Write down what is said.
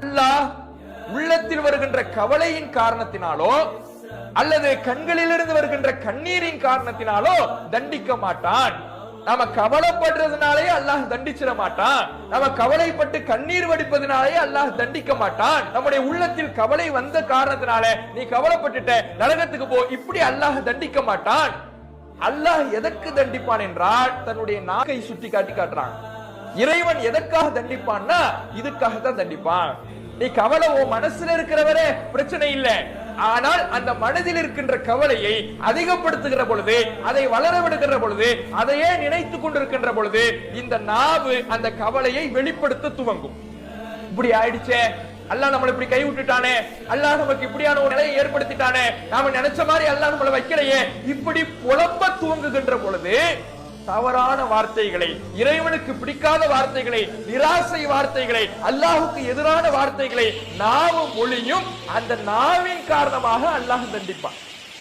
அல்லாஹ் உள்ளத்தில் வருகின்ற கவலையின் காரணத்தினாலோ அல்லது கண்களிலிருந்து வருகின்ற கண்ணீரின் காரணத்தினாலோ தண்டிக்க மாட்டான். நாம கவலைப்படுறதுனாலே அல்லாஹ் தண்டிச்சிட மாட்டான். நாம கவலைப்பட்டு கண்ணீர் வடிப்பதனாலே அல்லாஹ் தண்டிக்க மாட்டான். நம்முடைய உள்ளத்தில் கவலை வந்த காரணத்தினால நீ கவலைப்பட்டுட்ட நரகத்துக்கு போ, இப்படி அல்லாஹ் தண்டிக்க மாட்டான். அல்லாஹ் எதற்கு தண்டிப்பான் என்றால் தன்னுடைய நாக்கை சுட்டி காட்டி காட்டுறான். இறைவன் எதற்காக தண்டிப்பான்னா இதுக்காகத்தான் தண்டிப்பான். நீ கவலை உன் மனசுல இருக்கிறவரே பிரச்சனை இல்லை, ஆனால் அந்த மனதில் இருக்கின்ற கவலையை அதிகப்படுத்துகிற பொழுது, அதை வளர விடுகிற பொழுது, அதையே நினைத்துக் கொண்டிருக்கின்ற பொழுது இந்த நாவு அந்த கவலையை வெளிப்படுத்த துவங்கும். இப்படி ஆயிடுச்சே, அல்லாஹ் நம்மளை இப்படி கை விட்டுட்டானே, அல்லாஹ் நமக்கு இப்படியான ஒரு நிலையை ஏற்படுத்திட்டானே, நாம நினைச்ச மாதிரி அல்லாஹ் நம்மளை வைக்கலையே, இப்படி புலம்ப துவங்குகின்ற பொழுது தவறான வார்த்தைகளை, இறைவனுக்கு பிடிக்காத வார்த்தைகளை, நிராசை வார்த்தைகளை, அல்லாஹுக்கு எதிரான வார்த்தைகளை நாவும் மொழியும் அந்த நாவின் காரணமாக அல்லாஹ் தண்டிப்பான்.